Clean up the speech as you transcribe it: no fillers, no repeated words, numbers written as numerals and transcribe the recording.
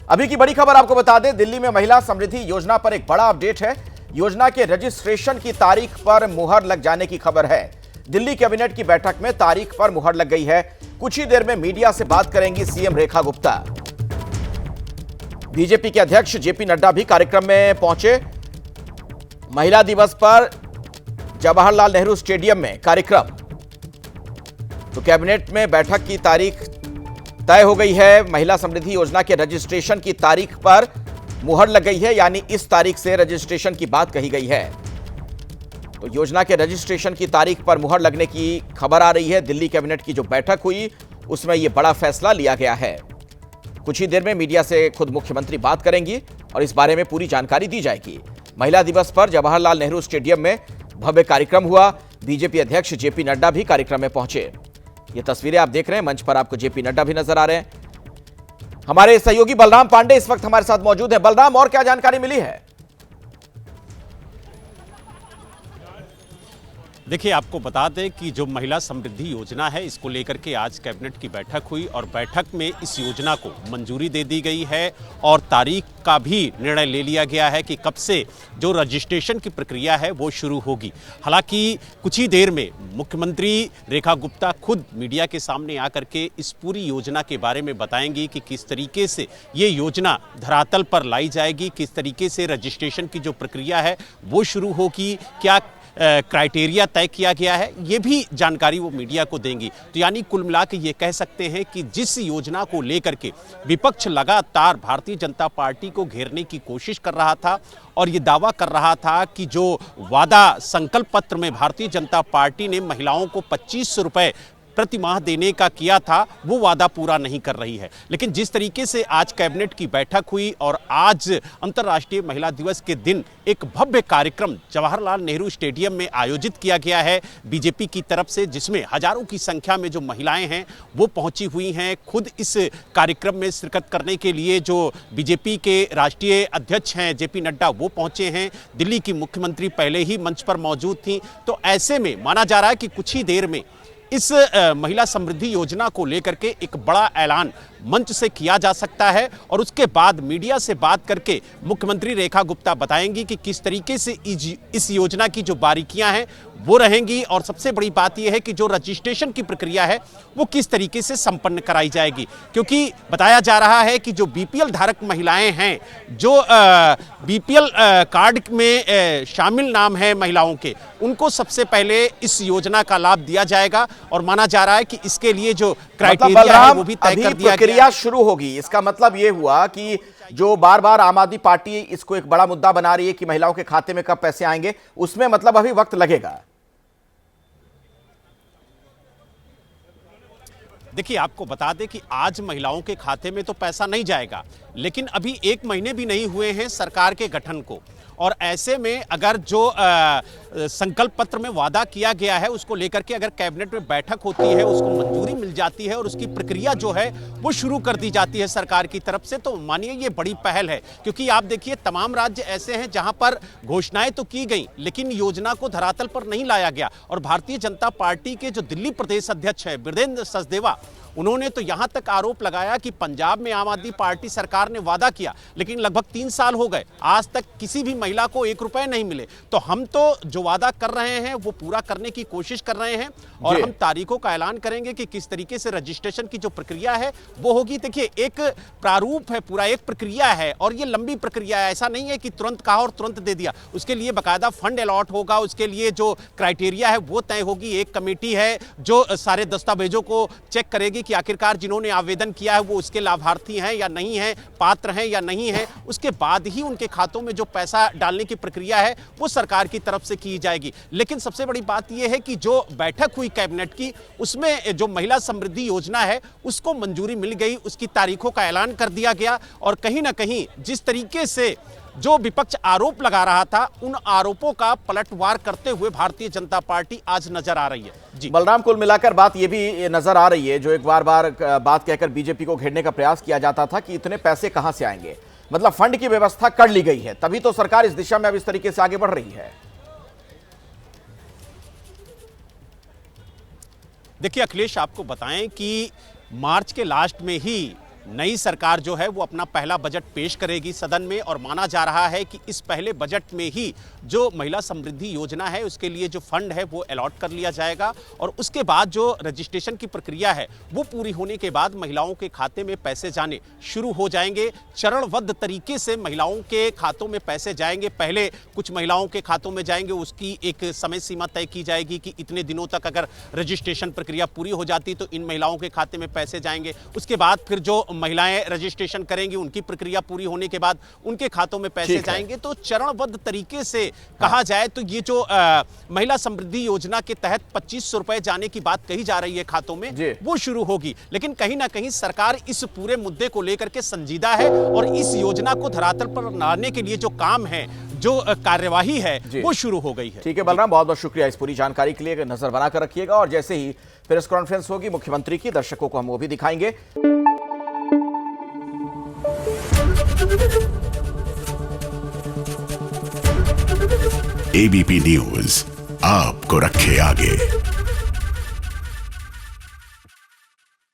अभी की बड़ी खबर आपको बता दें, दिल्ली में महिला समृद्धि योजना पर एक बड़ा अपडेट है। योजना के रजिस्ट्रेशन की तारीख पर मुहर लग जाने की खबर है। दिल्ली कैबिनेट की बैठक में तारीख पर मुहर लग गई है। कुछ ही देर में मीडिया से बात करेंगी सीएम रेखा गुप्ता। बीजेपी के अध्यक्ष जेपी नड्डा भी कार्यक्रम में पहुंचे। महिला दिवस पर जवाहरलाल नेहरू स्टेडियम में कार्यक्रम। तो कैबिनेट में बैठक की तारीख तय हो गई है। महिला समृद्धि योजना के रजिस्ट्रेशन की तारीख पर मुहर लग गई है, यानी इस तारीख से रजिस्ट्रेशन की बात कही गई है। तो योजना के रजिस्ट्रेशन की तारीख पर मुहर लगने की खबर आ रही है। दिल्ली कैबिनेट की जो बैठक हुई उसमें यह बड़ा फैसला लिया गया है। कुछ ही देर में मीडिया से खुद मुख्यमंत्री बात करेंगी और इस बारे में पूरी जानकारी दी जाएगी। महिला दिवस पर जवाहरलाल नेहरू स्टेडियम में भव्य कार्यक्रम हुआ। बीजेपी अध्यक्ष जेपी नड्डा भी कार्यक्रम में पहुंचे। ये तस्वीरें आप देख रहे हैं, मंच पर आपको जेपी नड्डा भी नजर आ रहे हैं। हमारे सहयोगी बलराम पांडे इस वक्त हमारे साथ मौजूद हैं। बलराम, और क्या जानकारी मिली है? देखिए, आपको बता दें कि जो महिला समृद्धि योजना है, इसको लेकर के आज कैबिनेट की बैठक हुई और बैठक में इस योजना को मंजूरी दे दी गई है और तारीख का भी निर्णय ले लिया गया है कि कब से जो रजिस्ट्रेशन की प्रक्रिया है वो शुरू होगी। हालांकि कुछ ही देर में मुख्यमंत्री रेखा गुप्ता खुद मीडिया के सामने आकर के इस पूरी योजना के बारे में बताएंगी कि किस तरीके से ये योजना धरातल पर लाई जाएगी, किस तरीके से रजिस्ट्रेशन की जो प्रक्रिया है वो शुरू होगी, क्या क्राइटेरिया तय किया गया है, ये भी जानकारी वो मीडिया को देंगी। तो यानी कुल मिला के ये कह सकते हैं कि जिस योजना को लेकर के विपक्ष लगातार भारतीय जनता पार्टी को घेरने की कोशिश कर रहा था और ये दावा कर रहा था कि जो वादा संकल्प पत्र में भारतीय जनता पार्टी ने महिलाओं को 2500 रुपए प्रति माह देने का किया था, वो वादा पूरा नहीं कर रही है। लेकिन जिस तरीके से आज कैबिनेट की बैठक हुई और आज अंतर्राष्ट्रीय महिला दिवस के दिन एक भव्य कार्यक्रम जवाहरलाल नेहरू स्टेडियम में आयोजित किया गया है बीजेपी की तरफ से, जिसमें हजारों की संख्या में जो महिलाएं हैं वो पहुंची हुई हैं। खुद इस कार्यक्रम में शिरकत करने के लिए जो बीजेपी के राष्ट्रीय अध्यक्ष हैं जेपी नड्डा वो पहुंचे हैं। दिल्ली की मुख्यमंत्री पहले ही मंच पर मौजूद थी। तो ऐसे में माना जा रहा है कि कुछ ही देर में इस महिला समृद्धि योजना को लेकर के एक बड़ा ऐलान मंच से किया जा सकता है और उसके बाद मीडिया से बात करके मुख्यमंत्री रेखा गुप्ता बताएंगी कि किस तरीके से इस योजना की जो बारीकियां हैं वो रहेंगी और सबसे बड़ी बात यह है कि जो रजिस्ट्रेशन की प्रक्रिया है वो किस तरीके से संपन्न कराई जाएगी। क्योंकि बताया जा रहा है कि जो बीपीएल धारक महिलाएं हैं, जो बीपीएल कार्ड में शामिल नाम है महिलाओं के, उनको सबसे पहले इस योजना का लाभ दिया जाएगा और माना जा रहा है कि इसके लिए जो क्राइटेरिया है वो भी तय कर दिया गया। शुरू होगी, इसका मतलब यह हुआ कि जो बार बार आम आदमी पार्टी इसको एक बड़ा मुद्दा बना रही है कि महिलाओं के खाते में कब पैसे आएंगे, उसमें मतलब अभी वक्त लगेगा। देखिए, आपको बता दें कि आज महिलाओं के खाते में तो पैसा नहीं जाएगा, लेकिन अभी 1 महीने भी नहीं हुए हैं सरकार के गठन को और ऐसे में अगर जो संकल्प पत्र में वादा किया गया है उसको लेकर के अगर कैबिनेट में बैठक होती है, उसको मंजूरी मिल जाती है और उसकी प्रक्रिया जो है वो शुरू कर दी जाती है सरकार की तरफ से, तो मानिए ये बड़ी पहल है। क्योंकि आप देखिए, तमाम राज्य ऐसे हैं जहां पर घोषणाएं तो की गई लेकिन योजना को धरातल पर नहीं लाया गया। और भारतीय जनता पार्टी के जो दिल्ली प्रदेश अध्यक्ष है बिरेंद्र सचदेवा, उन्होंने तो यहां तक आरोप लगाया कि पंजाब में आम आदमी पार्टी सरकार ने वादा किया लेकिन लगभग 3 साल हो गए, आज तक किसी भी महिला को 1 रुपए नहीं मिले। तो हम तो जो वादा कर रहे हैं वो पूरा करने की कोशिश कर रहे हैं और हम तारीखों का ऐलान करेंगे कि किस तरीके से रजिस्ट्रेशन की जो प्रक्रिया है वो होगी। देखिए, एक प्रारूप है, पूरा एक प्रक्रिया है और ये लंबी प्रक्रिया है। ऐसा नहीं है कि तुरंत कहा और तुरंत दे दिया। उसके लिए बाकायदा फंड अलॉट होगा, उसके लिए जो क्राइटेरिया है वो तय होगी। एक कमेटी है जो सारे दस्तावेजों को चेक करेगी कि आखिरकार जिन्होंने आवेदन किया है वो उसके लाभार्थी हैं या नहीं हैं, पात्र हैं या नहीं हैं। उसके बाद ही उनके खातों में जो पैसा डालने की प्रक्रिया है वो सरकार की तरफ से की जाएगी। लेकिन सबसे बड़ी बात यह है कि जो बैठक हुई कैबिनेट की, उसमें जो महिला समृद्धि योजना है उसको मंजूरी मिल गई, उसकी तारीखों का ऐलान कर दिया गया और कहीं ना कहीं जिस तरीके से जो विपक्ष आरोप लगा रहा था उन आरोपों का पलटवार करते हुए भारतीय जनता पार्टी आज नजर आ रही है। जी बलराम, कुल मिलाकर बात यह भी नजर आ रही है, जो एक बार बात कहकर बीजेपी को घेरने का प्रयास किया जाता था कि इतने पैसे कहां से आएंगे, मतलब फंड की व्यवस्था कर ली गई है, तभी तो सरकार इस दिशा में अब इस तरीके से आगे बढ़ रही है। देखिए अखिलेश, आपको बताएं कि मार्च के लास्ट में ही नई सरकार जो है वो अपना पहला बजट पेश करेगी सदन में, और माना जा रहा है कि इस पहले बजट में ही जो महिला समृद्धि योजना है उसके लिए जो फंड है वो अलॉट कर लिया जाएगा, और उसके बाद जो रजिस्ट्रेशन की प्रक्रिया है वो पूरी होने के बाद महिलाओं के खाते में पैसे जाने शुरू हो जाएंगे। चरणबद्ध तरीके से महिलाओं के खातों में पैसे जाएंगे। पहले कुछ महिलाओं के खातों में जाएंगे, उसकी एक समय सीमा तय की जाएगी कि इतने दिनों तक अगर रजिस्ट्रेशन प्रक्रिया पूरी हो जाती तो इन महिलाओं के खाते में पैसे जाएंगे। उसके बाद फिर जो महिलाएं रजिस्ट्रेशन करेंगी उनकी प्रक्रिया पूरी होने के बाद उनके खातों में पैसे जाएंगे। तो चरणबद्ध तरीके से कहा जाए तो ये जो महिला समृद्धि योजना के तहत 2500 रुपए जाने की बात कही जा रही है खातों में, वो शुरू होगी। लेकिन कहीं ना कहीं सरकार इस पूरे मुद्दे को लेकर के संजीदा है, और इस योजना को धरातल पर लाने के लिए जो काम है, जो कार्यवाही है, वो शुरू हो गई है। ठीक है बलराम, बहुत बहुत शुक्रिया इस पूरी जानकारी के लिए। नजर बनाकर रखिएगा, और जैसे ही प्रेस कॉन्फ्रेंस होगी मुख्यमंत्री की, दर्शकों को हम वो भी दिखाएंगे। एबीपी न्यूज आपको रखे आगे।